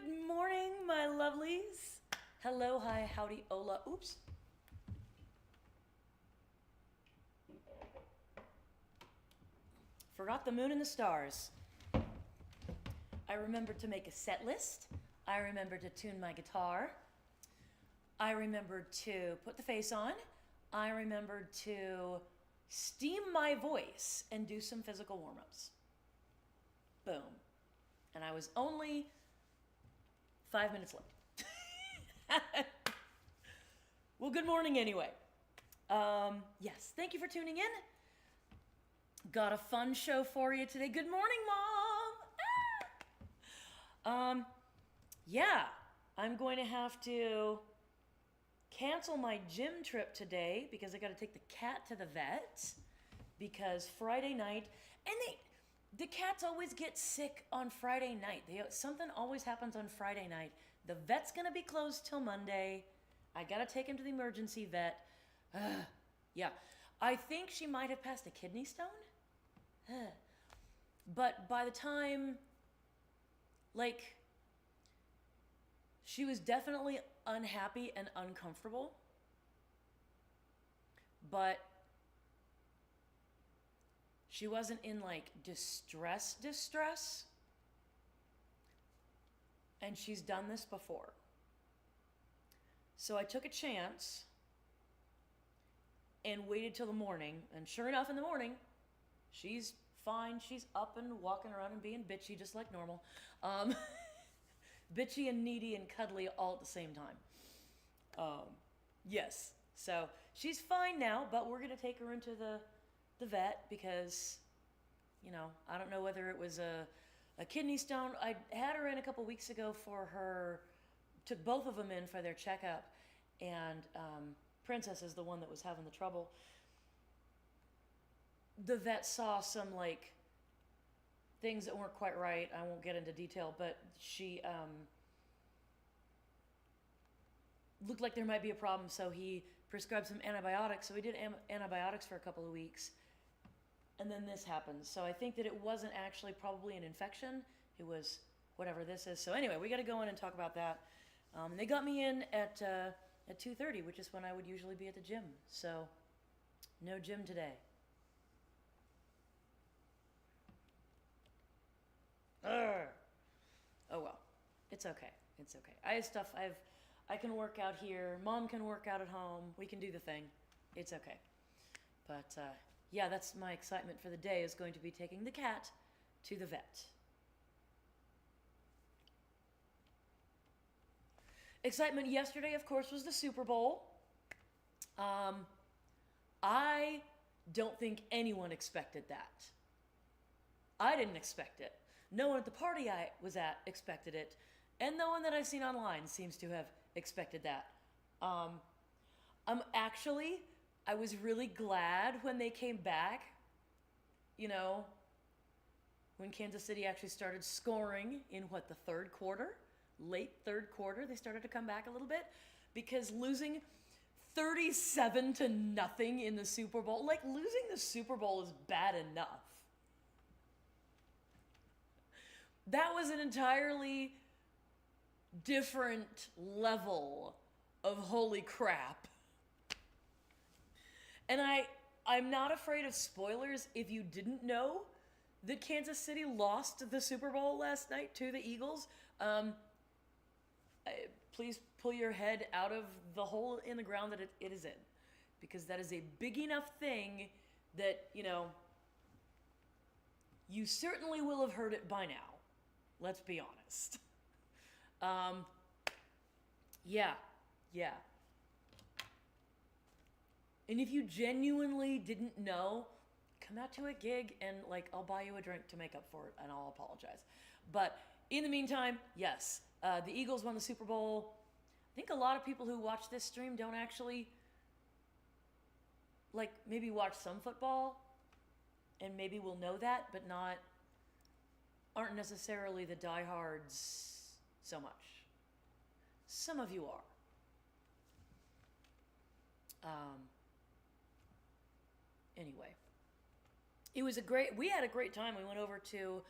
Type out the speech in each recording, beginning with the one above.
Good morning, my lovelies. Hello, hi, howdy, hola. Oops. Forgot the moon and the stars. I remembered to make a set list. I remembered to tune my guitar. I remembered to put the face on. I remembered to steam my voice and do some physical warm-ups. Boom. And I was only 5 minutes late. Well, good morning anyway. Yes, thank you for tuning in. Got a fun show for you today. Good morning, Mom. Yeah, I'm going to have to cancel my gym trip today because I got to take the cat to the vet because Friday night, and the cats always get sick on Friday night. Something always happens on Friday night. The vet's going to be closed till Monday. I got to take him to the emergency vet. Yeah, I think she might have passed a kidney stone. But by the time, she was definitely unhappy and uncomfortable. But she wasn't in distress. And she's done this before. So I took a chance and waited till the morning. And sure enough, in the morning, she's fine. She's up and walking around and being bitchy just like normal. Bitchy and needy and cuddly all at the same time. Yes. So she's fine now, but we're going to take her into the vet because, I don't know whether it was a kidney stone. I had her in a couple weeks ago took both of them in for their checkup, and Princess is the one that was having the trouble. The vet saw some things that weren't quite right. I won't get into detail, but she looked like there might be a problem, so he prescribed some antibiotics. So we did antibiotics for a couple of weeks, and then this happened. So I think that it wasn't actually probably an infection. It was whatever this is. So anyway, we got to go in and talk about that. They got me in at 2:30, which is when I would usually be at the gym. So no gym today. Urgh. Oh well, it's okay. It's okay. I have stuff. I can work out here. Mom can work out at home. We can do the thing. It's okay. But yeah, that's my excitement for the day, is going to be taking the cat to the vet. Excitement yesterday, of course, was the Super Bowl. I don't think anyone expected that. I didn't expect it. No one at the party I was at expected it. And no one that I've seen online seems to have expected that. I was really glad when they came back, when Kansas City actually started scoring in the third quarter, late third quarter, they started to come back a little bit, because losing 37-0 in the Super Bowl, losing the Super Bowl is bad enough. That was an entirely different level of holy crap. And I'm not afraid of spoilers if you didn't know that Kansas City lost the Super Bowl last night to the Eagles. Please pull your head out of the hole in the ground that it is in, because that is a big enough thing that, you certainly will have heard it by now. Let's be honest. Yeah. And if you genuinely didn't know, come out to a gig and I'll buy you a drink to make up for it, and I'll apologize. But in the meantime, yes, the Eagles won the Super Bowl. I think a lot of people who watch this stream don't actually maybe watch some football and maybe will know that, but aren't necessarily the diehards so much. Some of you are. Anyway, we had a great time. We went over to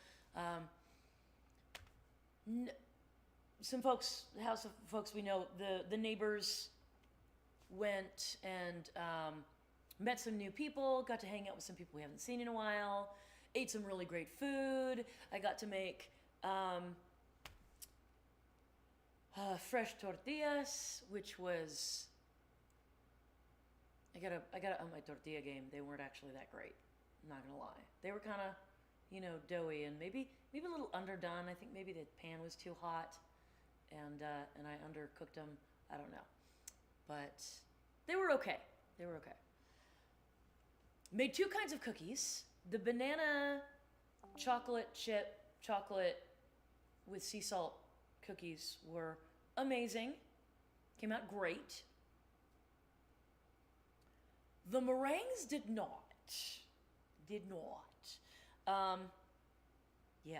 some folks, house of folks we know, the neighbors went and met some new people, got to hang out with some people we haven't seen in a while, ate some really great food. I got to make fresh tortillas, which was, I gotta on my tortilla game. They weren't actually that great. I'm not gonna lie. They were kind of, doughy and maybe a little underdone. I think maybe the pan was too hot, and I undercooked them. I don't know, but they were okay. They were okay. Made two kinds of cookies. The banana chocolate chip chocolate with sea salt cookies were amazing. Came out great. The meringues did not. Yeah.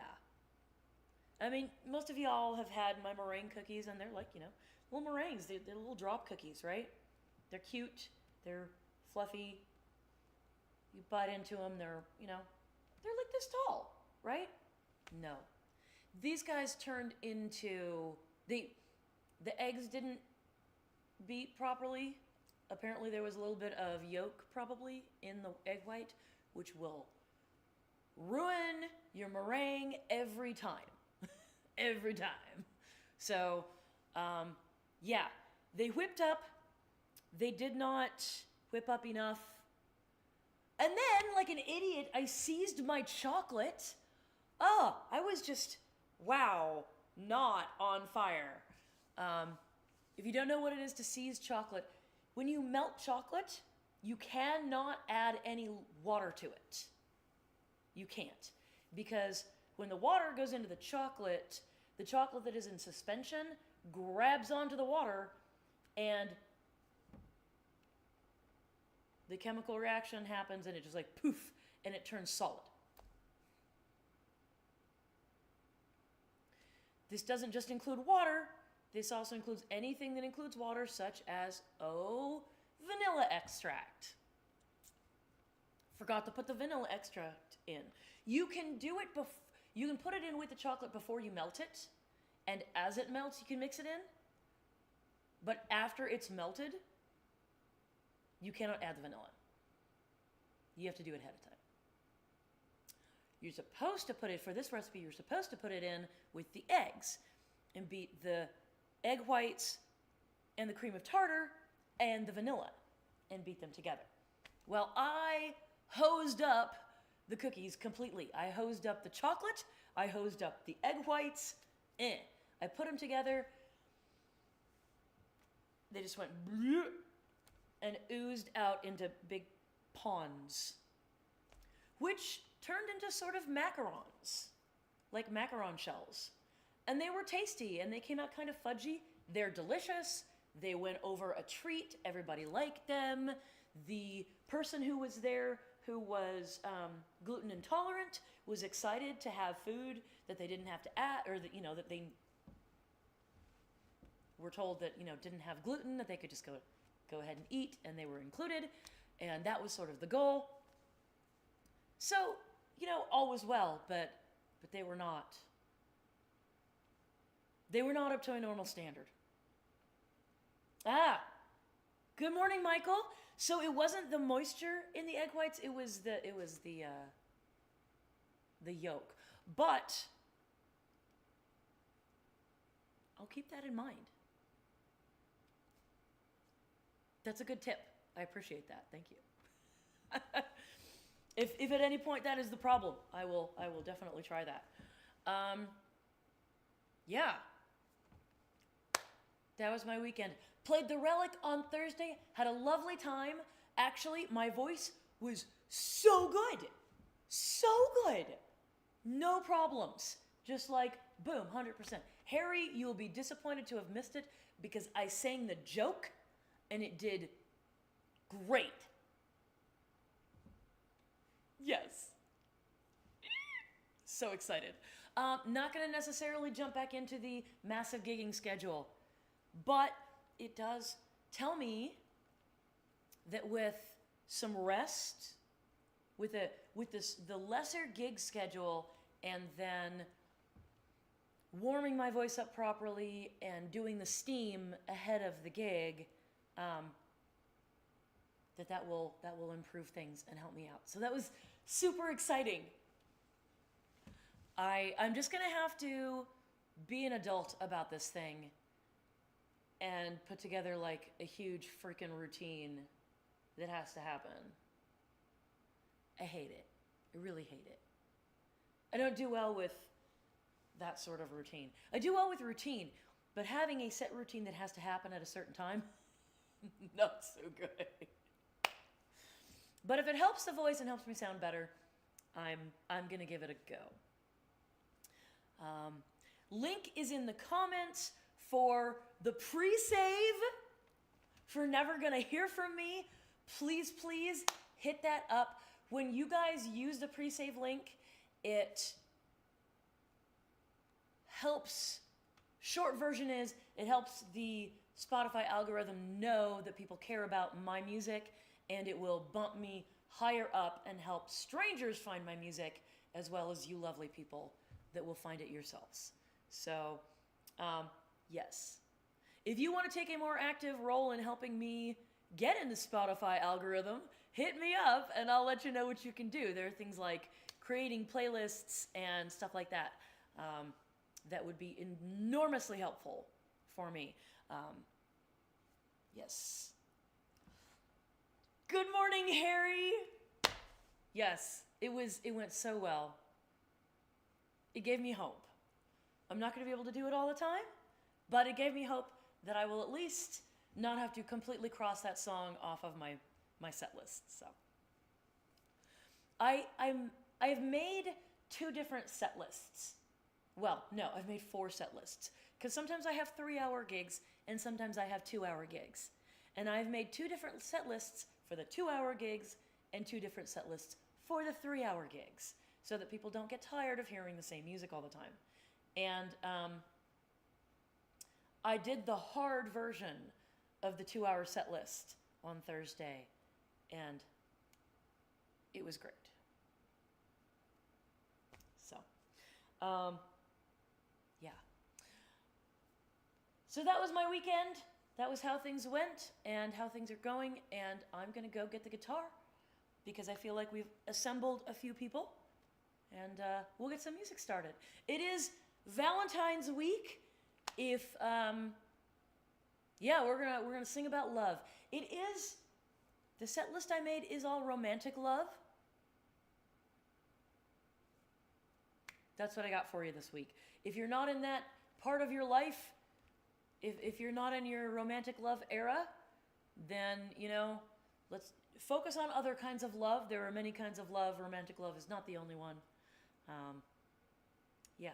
I mean, most of y'all have had my meringue cookies, and they're like, little meringues. They're little drop cookies, right? They're cute. They're fluffy. You bite into them. They're like this tall, right? No. These guys turned into, the eggs didn't beat properly. Apparently there was a little bit of yolk probably in the egg white, which will ruin your meringue every time. Every time. So, yeah, they whipped up. They did not whip up enough. And then, like an idiot, I seized my chocolate. I was just, wow, not on fire. If you don't know what it is to seize chocolate, when you melt chocolate, you cannot add any water to it. You can't. Because when the water goes into the chocolate that is in suspension grabs onto the water, and the chemical reaction happens, and it just like poof, and it turns solid. This doesn't just include water. This also includes anything that includes water, such as, vanilla extract. Forgot to put the vanilla extract in. You can do it you can put it in with the chocolate before you melt it, and as it melts, you can mix it in. But after it's melted, you cannot add the vanilla. You have to do it ahead of time. You're supposed to put it, for this recipe, you're supposed to put it in with the eggs and beat the egg whites and the cream of tartar and the vanilla and beat them together. Well, I hosed up the cookies completely. I hosed up the chocolate. I hosed up the egg whites. I put them together. They just went and oozed out into big ponds, which turned into sort of macarons, like macaron shells. And they were tasty, and they came out kind of fudgy. They're delicious. They went over a treat. Everybody liked them. The person who was there, who was gluten intolerant, was excited to have food that they didn't have to add, or that, that they were told that, didn't have gluten, that they could just go ahead and eat, and they were included. And that was sort of the goal. So, all was well, but they were not. They were not up to a normal standard. Good morning, Michael. So it wasn't the moisture in the egg whites, it was the yolk. But I'll keep that in mind. That's a good tip. I appreciate that. Thank you. If at any point that is the problem, I will definitely try that. Yeah. That was my weekend. Played the Relic on Thursday. Had a lovely time. Actually, my voice was so good. So good. No problems. Just like, boom, 100%. Harry, you'll be disappointed to have missed it because I sang the joke and it did great. Yes. So excited. Not going to necessarily jump back into the massive gigging schedule, but it does tell me that with some rest, with the lesser gig schedule, and then warming my voice up properly and doing the steam ahead of the gig, that will improve things and help me out. So that was super exciting. I'm just gonna have to be an adult about this thing and put together like a huge freaking routine that has to happen. I hate it. I really hate it. I don't do well with that sort of routine. I do well with routine, but having a set routine that has to happen at a certain time, not so good. But if it helps the voice and helps me sound better, I'm gonna give it a go. Link is in the comments for the pre-save for Never Gonna Hear From Me. Please, please hit that up. When you guys use the pre-save link, it helps, short version is, it helps the Spotify algorithm know that people care about my music, and it will bump me higher up and help strangers find my music, as well as you lovely people that will find it yourselves. So, yes. If you want to take a more active role in helping me get in the Spotify algorithm, hit me up and I'll let you know what you can do. There are things like creating playlists and stuff like that that would be enormously helpful for me. Yes. Good morning, Harry. Yes, it went so well. It gave me hope. I'm not going to be able to do it all the time, but it gave me hope that I will at least not have to completely cross that song off of my set list. So I've made 2 different set lists. Well, no, I've made 4 set lists, because sometimes I have 3-hour gigs and sometimes I have 2-hour gigs. And I've made 2 different set lists for the 2-hour gigs and 2 different set lists for the 3-hour gigs, so that people don't get tired of hearing the same music all the time. And I did the hard version of the 2-hour set list on Thursday, and it was great. So, yeah. So that was my weekend. That was how things went and how things are going, and I'm gonna go get the guitar because I feel like we've assembled a few people, and we'll get some music started. It is Valentine's week. If yeah, we're gonna sing about love. It is, the set list I made is all romantic love. That's what I got for you this week. If you're not in that part of your life, if you're not in your romantic love era, then, you know, let's focus on other kinds of love. There are many kinds of love. Romantic love is not the only one. Yeah.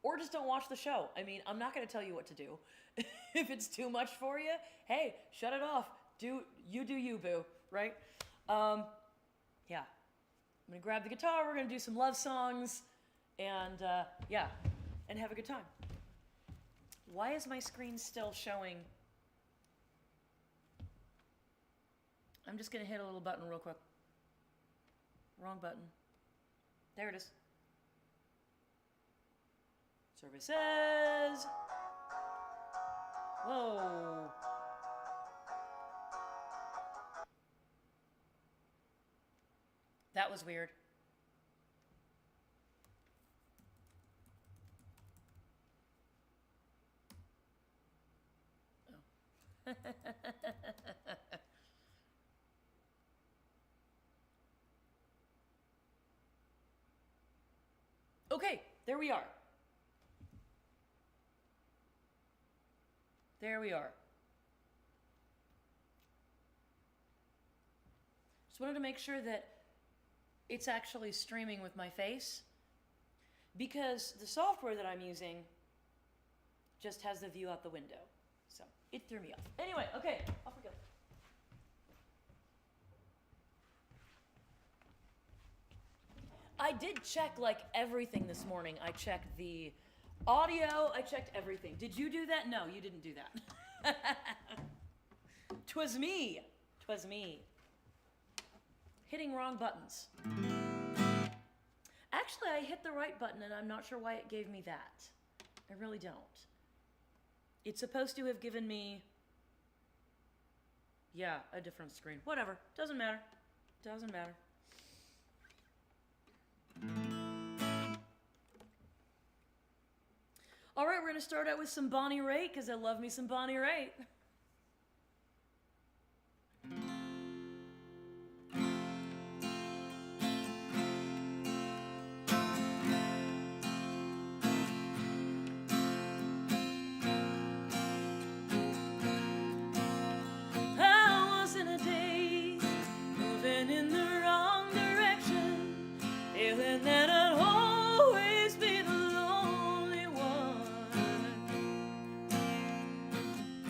Or just don't watch the show. I mean, I'm not going to tell you what to do. If it's too much for you, hey, shut it off. Do you, boo, right? Yeah. I'm going to grab the guitar. We're going to do some love songs. And, yeah, and have a good time. Why is my screen still showing? I'm just going to hit a little button real quick. Wrong button. There it is. Services. Whoa. That was weird. Oh. Okay, there we are. There we are. Just wanted to make sure that it's actually streaming with my face, because the software that I'm using just has the view out the window. So it threw me off. Anyway, okay, off we go. I did check like everything this morning. I checked the audio, I checked everything. Did you do that? No, you didn't do that. 'Twas me. 'Twas me. Hitting wrong buttons. Actually, I hit the right button, and I'm not sure why it gave me that. I really don't. It's supposed to have given me, yeah, a different screen. Whatever. Doesn't matter. Doesn't matter. All right, we're going to start out with some Bonnie Raitt, because I love me some Bonnie Raitt. I was in a daze, moving in the wrong direction, feeling that I'd always be the lonely one.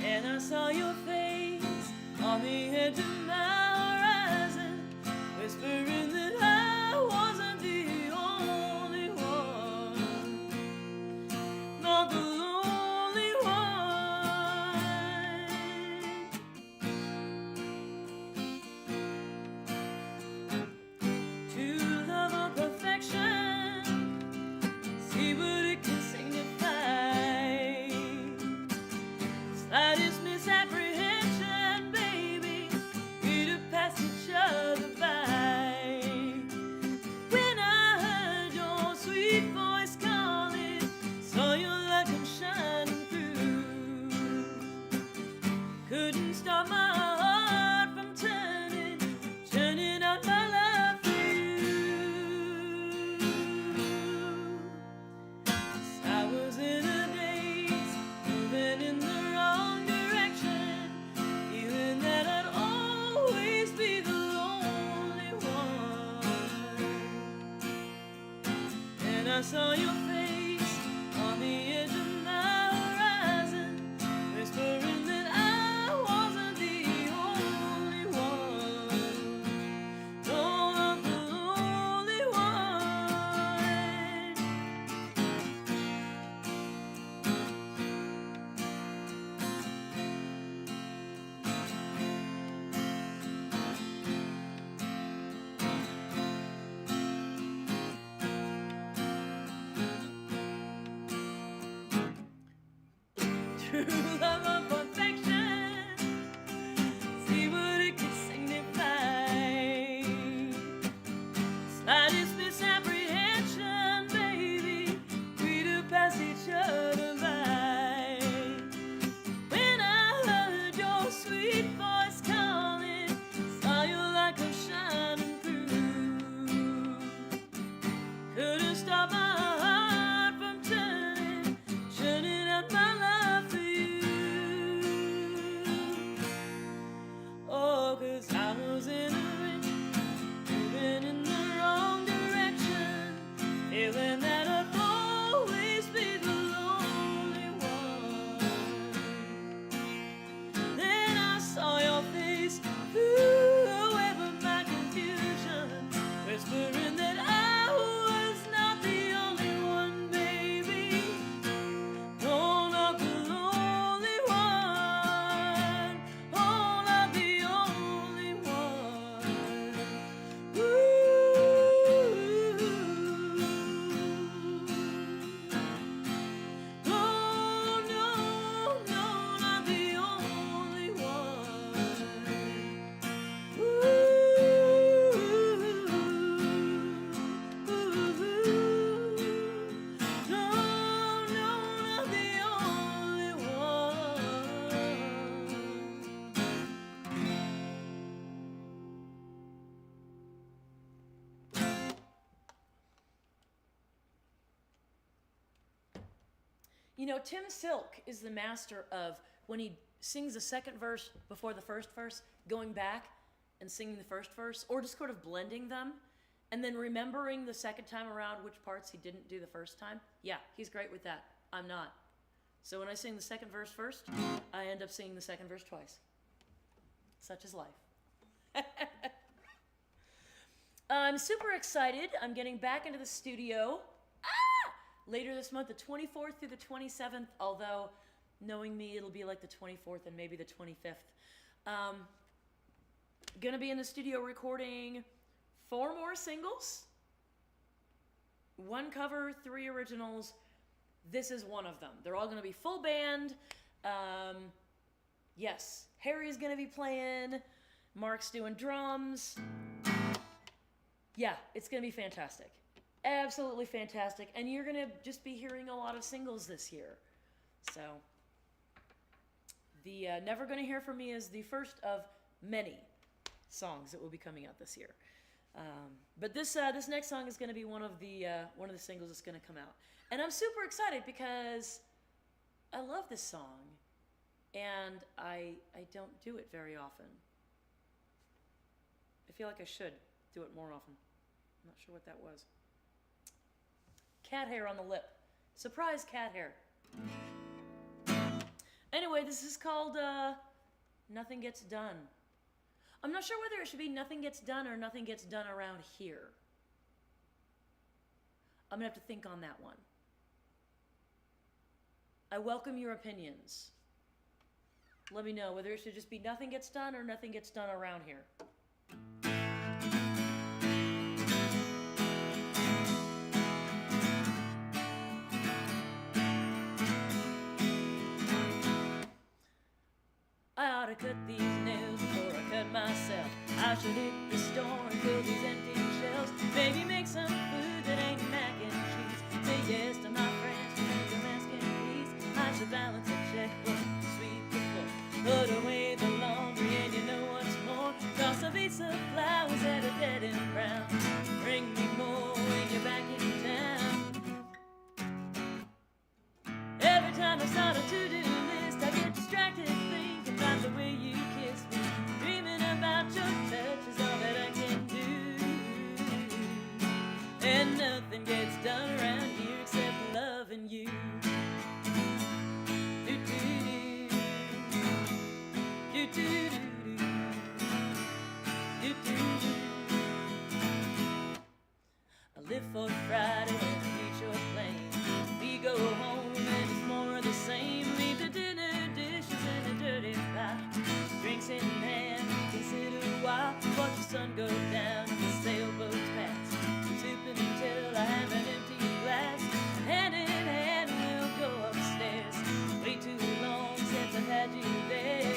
And I saw your face on the edge of my horizon, whispering that I wasn't the only one, not the lonely one. To love or perfection, see what it can signify. Slightest misapprehension, baby, we'd have passed each other by. When I heard your sweet voice calling, saw your light come shining through, couldn't stop my heart from turning out my love for you. 'Cause I was in a daze, moving in the wrong direction, feeling that I'd always be the lonely one. And I saw your face on the edge of my horizon, whispering that I wasn't the only one, no, not the only one. True love or perfection, see what it can signify. Slightest misapprehension, baby, we'd have passed each other by. When I heard your sweet voice calling, saw your light come shining through, couldn't stop my heart from turning out my love for you. Oh, 'cause I was in a race, moving in the wrong direction, feeling that I'd always be the lonely one. Then I saw your face through a web of my confusion, whispering that I was not the only one, baby, no, not the lonely one, oh, not the only one. No, no, no, not the only one. No, no, not the only one. You know, Tim Silk is the master of, when he sings the second verse before the first verse, going back and singing the first verse, or just sort of blending them, and then remembering the second time around which parts he didn't do the first time. Yeah, he's great with that. I'm not. So when I sing the second verse first, I end up singing the second verse twice. Such is life. I'm super excited. I'm getting back into the studio later this month, the 24th through the 27th, although knowing me, it'll be like the 24th and maybe the 25th. Gonna be in the studio recording 4 more singles. one cover, 3 originals. This is one of them. They're all going to be full band. Yes, Harry's going to be playing. Mark's doing drums. Yeah, it's going to be fantastic. Absolutely fantastic. And you're going to just be hearing a lot of singles this year. So, the Never Gonna Hear From Me is the first of many songs that will be coming out this year. But this next song is going to be one of the singles that's going to come out. And I'm super excited because I love this song. And I don't do it very often. I feel like I should do it more often. I'm not sure what that was. Cat hair on the lip. Surprise cat hair. Anyway, this is called Nothing Gets Done. I'm not sure whether it should be Nothing Gets Done or Nothing Gets Done Around Here. I'm going to have to think on that one. I welcome your opinions. Let me know whether it should just be Nothing Gets Done or Nothing Gets Done Around Here. I ought to cut these nails before I cut myself. I should hit the store and fill these empty shelves. Maybe make some food that ain't mac and cheese. Say yes to my friends who make them asking please. I should balance a checkbook, sweep the floor, put away the laundry, and you know what's more, toss a vase of flowers at a dead end round. Bring me more when you're back in town. Every time I start a to-do list, I get distracted thinking about the way you kiss me. Dreaming about your touch is all that I can do. And nothing gets done around here except loving you. Do-do-do. Do-do-do-do. Do-do-do. I live for Friday when I reach your plane. We go home and it's more of the same. Leave the dinner dishes in a dirty pot. Drinks in hand, consider a while. Watch the sun go down and the sailboats pass. Sipping until I have an empty glass. Hand in hand we'll go upstairs. Way too long since I've had you there.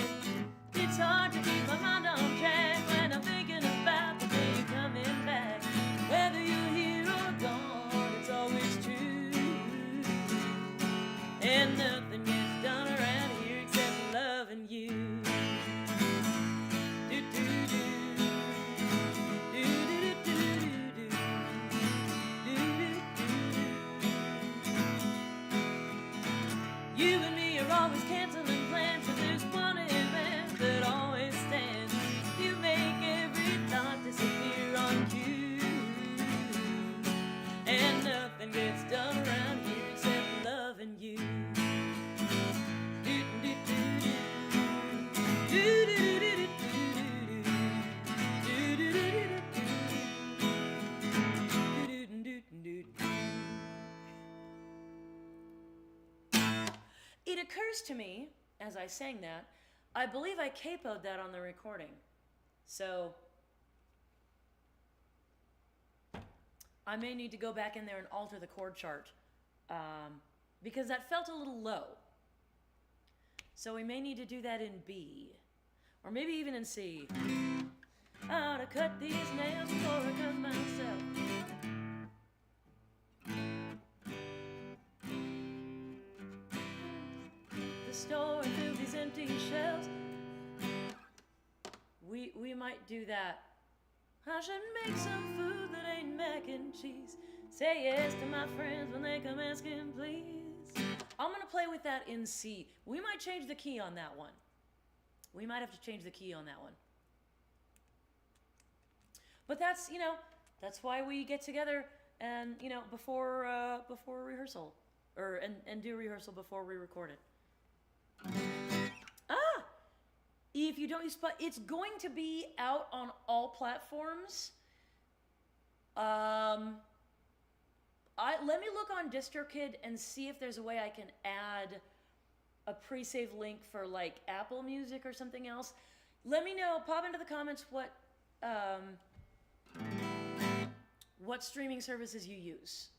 It's hard to keep my mind on track when I'm thinking about the day you're coming back. Whether you're here or gone, it's always true. And nothing gets done around here except loving you. Do-do-do. Do-do-do-do-do-do. Do-do-do-do. You and me are always canceling plans, but there's one event that always stands. You make every thought disappear on cue. And nothing gets done around here except loving you. It occurs to me, as I sang that, I believe I capoed that on the recording. So I may need to go back in there and alter the chord chart because that felt a little low. So we may need to do that in B, or maybe even in C. I ought to cut these nails before I cut myself. The store and fill these empty shelves. We might do that. I should make some food that ain't mac and cheese. Say yes to my friends when they come asking please. I'm gonna play with that in C. We might change the key on that one. We might have to change the key on that one. But that's, that's why we get together and, before rehearsal. And do rehearsal before we record it. If you don't use it's going to be out on all platforms. Let me look on DistroKid and see if there's a way I can add a pre-save link for like Apple Music or something else. Let me know. Pop into the comments what streaming services you use.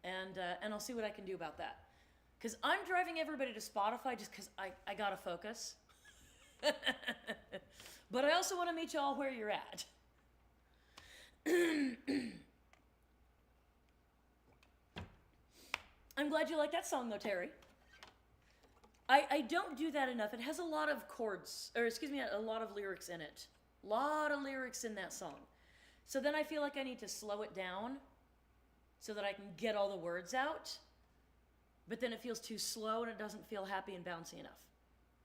and I'll see what I can do about that. Because I'm driving everybody to Spotify just because I gotta focus. But I also want to meet y'all where you're at. I'm glad you like that song, though, Terry. I don't do that enough. It has a lot of chords, or excuse me, a lot of lyrics in it. A lot of lyrics in that song. So then I feel like I need to slow it down so that I can get all the words out. But then it feels too slow and it doesn't feel happy and bouncy enough.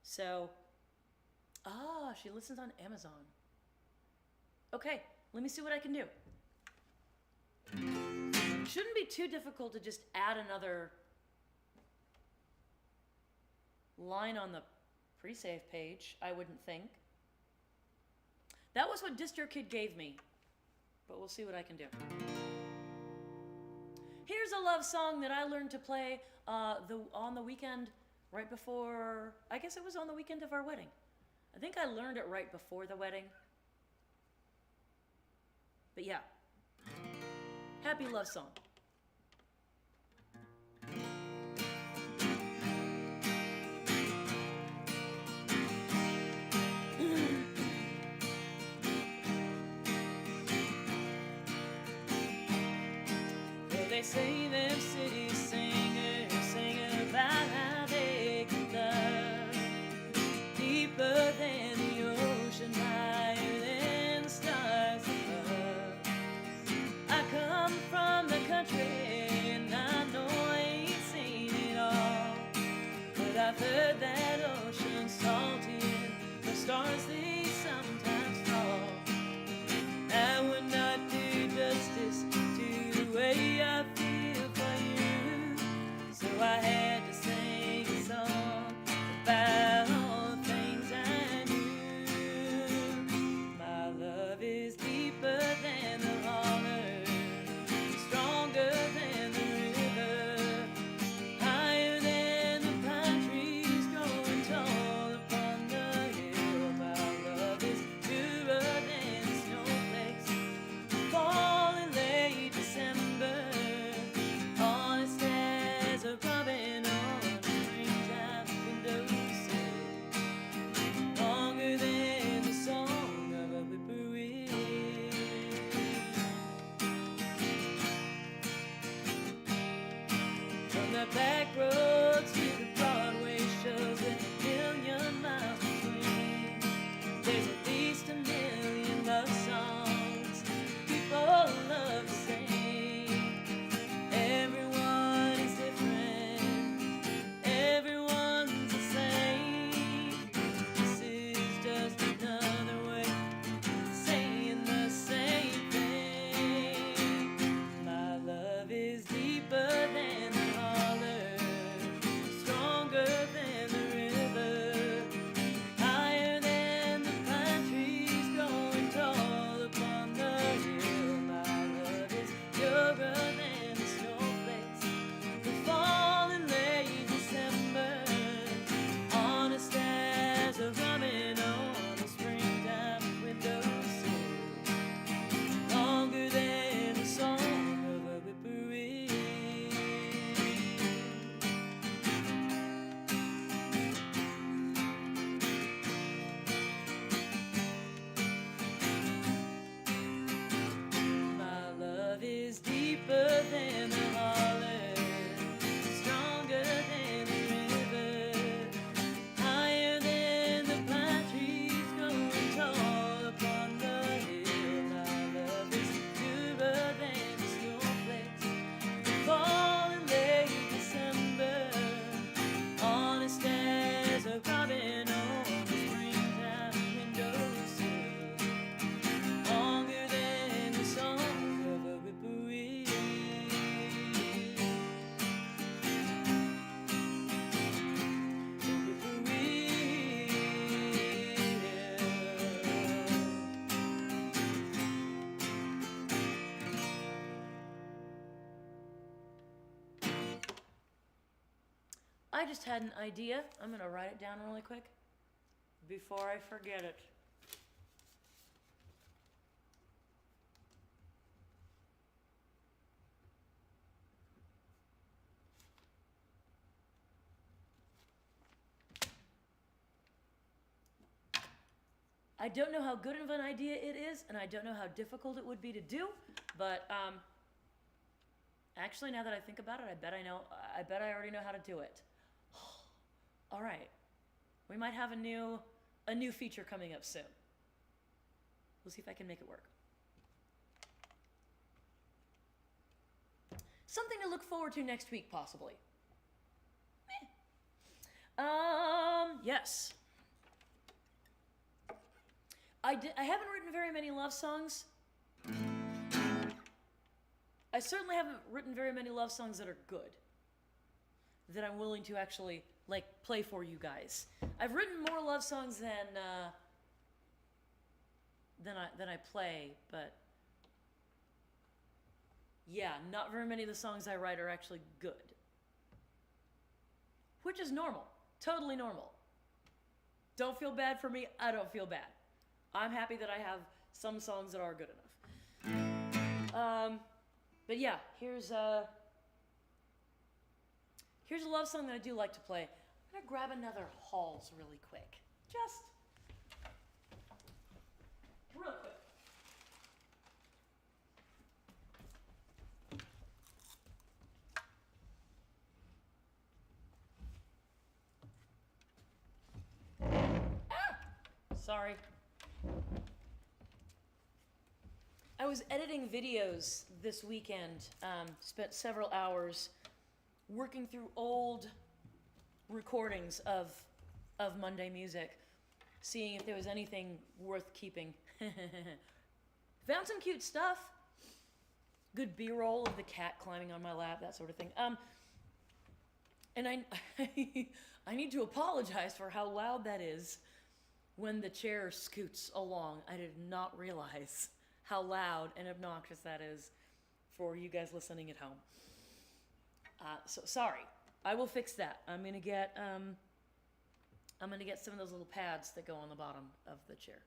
So, she listens on Amazon. Okay, let me see what I can do. Shouldn't be too difficult to just add another line on the pre-save page, I wouldn't think. That was what DistroKid gave me, but we'll see what I can do. Here's a love song that I learned to play on the weekend right before, I guess it was on the weekend of our wedding. I think I learned it right before the wedding. But yeah, happy love song. They say them city singers sing about how they can love deeper than the ocean, higher than the stars above. I come from the country and I know I ain't seen it all, but I've heard that ocean salty and the stars they sometimes fall. I would not do justice to the way I feel for you, so I had to sing a song about all the things I knew. My love is deeper than the holler, stronger than the river, higher than the pine trees growing tall upon the hill. My love is purer than the snowflakes falling late December, honest as a robin on a springtime windowsill, longer than the song of a whippoorwill. From the back roads to the Broadway shows with a million miles between, there's at least a million love songs people love to sing. Everyone is different, everyone's the same. This is just another way of saying the same thing. My love is deeper than the holler, stronger than the river, higher than the pine trees growing tall upon the hill. My love is purer than the snowflakes that fall in late December, honest as a robin on a springtime windowsill, longer than the song of a whippoorwill. My love is deeper than the holler, stronger than the river, higher than the pine trees growing tall upon the hill. My love is purer than the snowflakes that fall in late December, honest as a robin on a springtime windowsill, longer than the song of a whippoorwill. I just had an idea. I'm going to write it down really quick before I forget it. I don't know how good of an idea it is, and I don't know how difficult it would be to do, but actually, now that I think about it, I bet I already know how to do it. All right. We might have a new feature coming up soon. We'll see if I can make it work. Something to look forward to next week, possibly. Yes. I haven't written very many love songs. I certainly haven't written very many love songs that are good, that I'm willing to actually, like, play for you guys. I've written more love songs than I play, but yeah, not very many of the songs I write are actually good. Which is normal. Totally normal. Don't feel bad for me. I don't feel bad. I'm happy that I have some songs that are good enough. But yeah, here's a love song that I do like to play. I'm gonna grab another Halls really quick. Just real quick. Sorry. I was editing videos this weekend, spent several hours working through old recordings of Monday music, seeing if there was anything worth keeping. Found some cute stuff. Good B-roll of the cat climbing on my lap, that sort of thing. And I need to apologize for how loud that is when the chair scoots along. I did not realize how loud and obnoxious that is for you guys listening at home. So sorry. I will fix that. I'm gonna get some of those little pads that go on the bottom of the chair,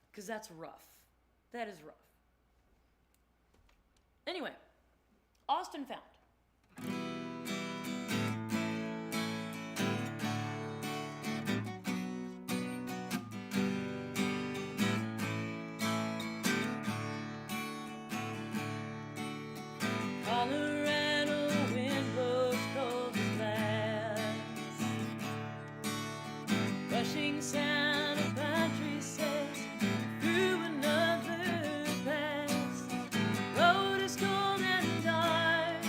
because that's rough. That is rough. Anyway, Austin Found. Colorado wind blows cold as glass, rushing sound of pine trees says through another pass. Road is cold and dark,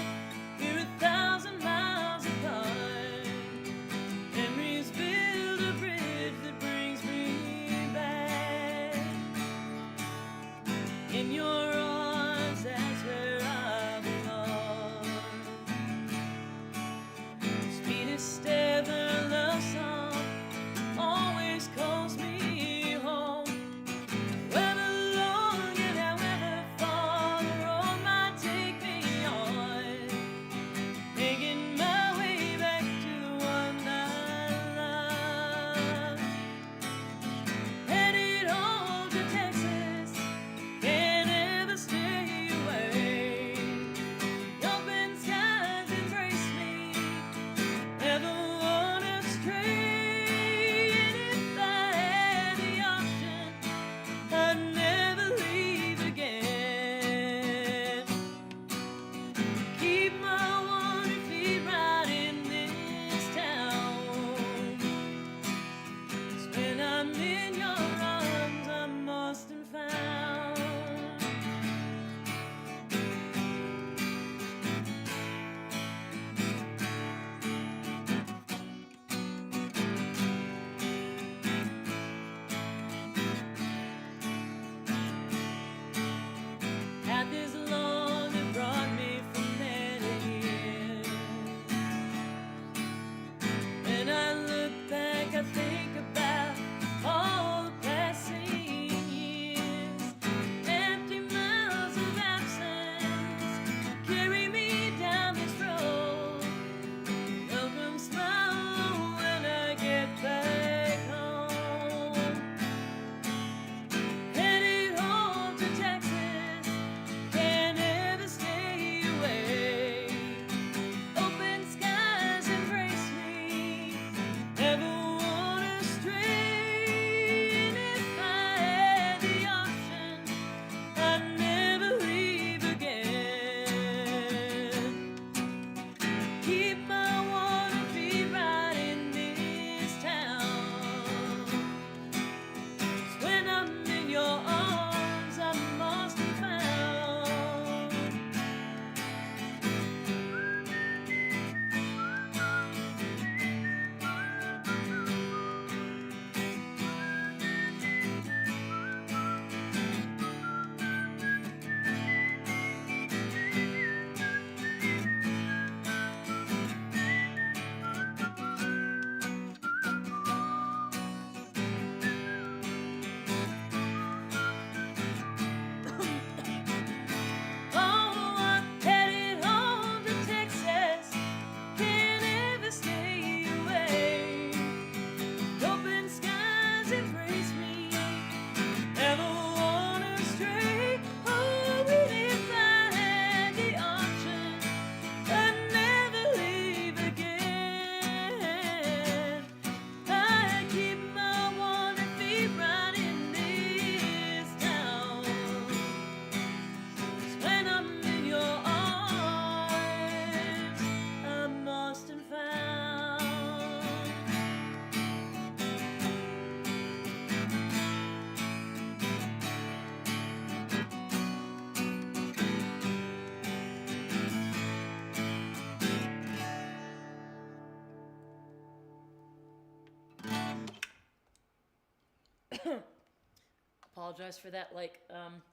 apologize for that, like,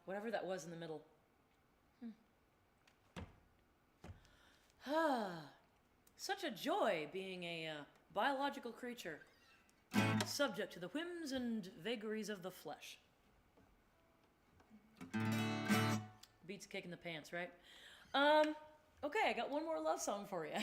whatever that was in the middle. Such a joy being a biological creature, subject to the whims and vagaries of the flesh. Beats a kick in the pants, right? Okay, I got one more love song for you.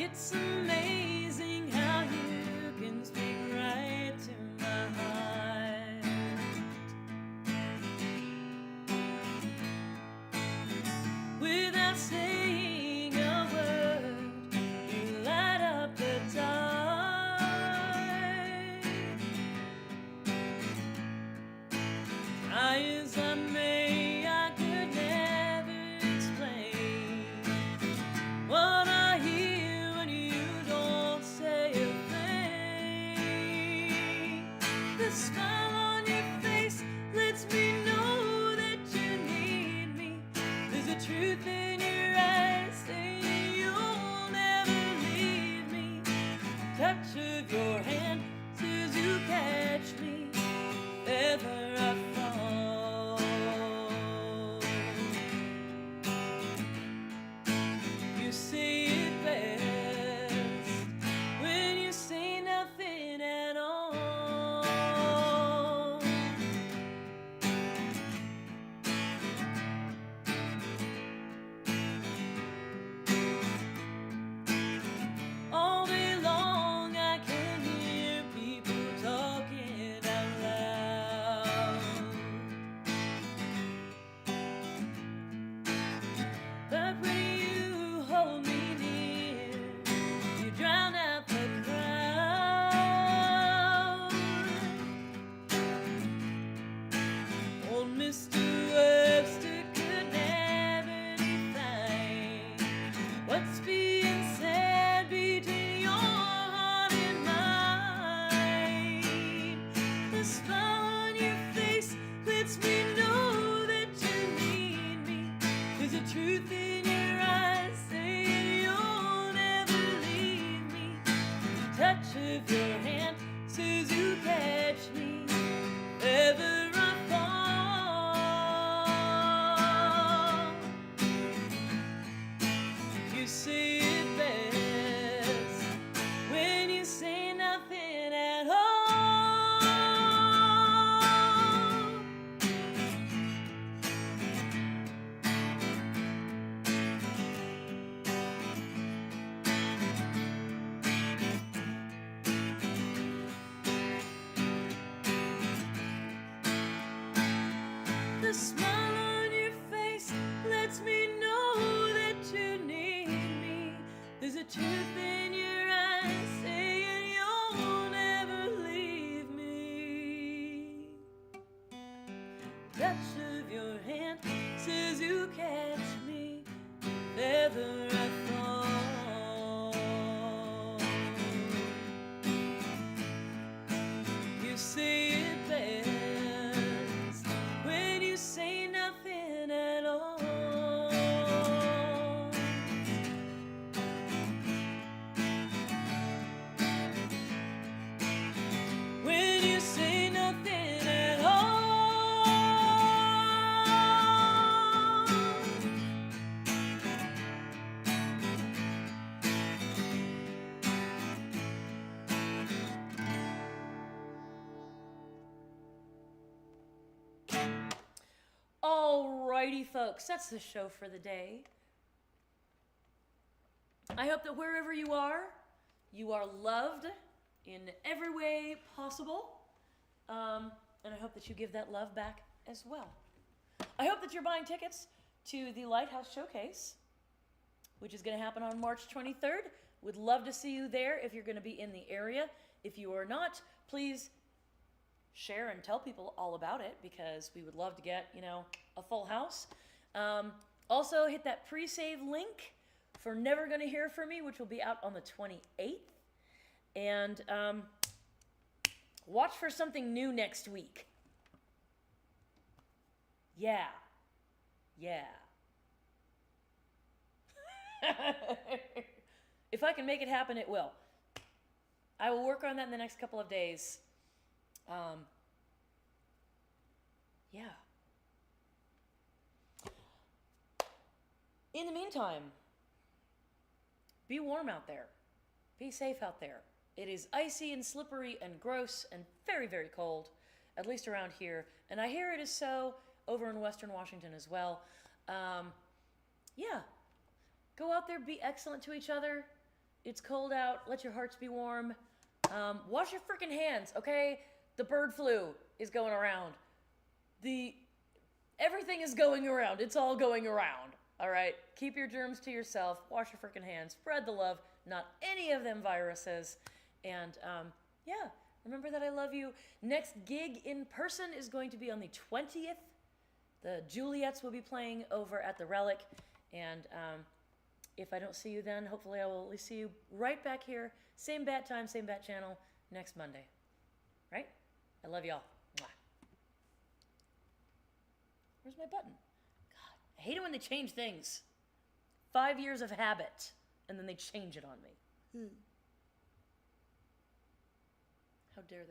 It's amazing how you can speak right to my heart. Without saying a word, you light up the dark. Try as I may, I could never explain what I hear when you don't say a thing. The smile on your face lets me know that you need me. There's a truth in your eyes saying you'll never leave me. Touch of your hand says you catch me if ever I fall. You say it best when you say nothing at all. All day long I can hear people talking out loud. But when you hold me near, you drown out the crowd. Old Mr. Webster could never define what's being said between your heart and mine. The smile on your face lets me know that you need me. There's a truth in your eyes saying you'll never leave me. The touch of your hand says you catch me if ever I fall. You say it best when you say nothing at all. The smile on your face lets me know that you need me. There's a truth in your eyes saying you'll never leave me. Touch of your hand says you catch me if ever I fall. You say it best when you say nothing at all. When you say nothing at all. Alrighty, folks, that's the show for the day. I hope that wherever you are loved in every way possible. And I hope that you give that love back as well. I hope that you're buying tickets to the Lighthouse Showcase, which is going to happen on March 23rd. Would love to see you there if you're going to be in the area. If you are not, please share and tell people all about it, because we would love to get, a full house. Also, hit that pre-save link for Never Gonna Hear From Me, which will be out on the 28th. And watch for something new next week. Yeah. Yeah. If I can make it happen, it will. I will work on that in the next couple of days. Yeah. In the meantime, be warm out there. Be safe out there. It is icy and slippery and gross and very, very cold, at least around here. And I hear it is so over in Western Washington as well. Yeah. Go out there, be excellent to each other. It's cold out. Let your hearts be warm. Wash your freaking hands, okay? The bird flu is going around. Everything is going around. It's all going around. All right? Keep your germs to yourself. Wash your freaking hands. Spread the love. Not any of them viruses. And yeah, remember that I love you. Next gig in person is going to be on the 20th. The Juliets will be playing over at the Relic. And if I don't see you then, hopefully I will at least see you right back here. Same bat time, same bat channel next Monday. Right? I love y'all. Mwah. Where's my button? God, I hate it when they change things. 5 years of habit, and then they change it on me. How dare they?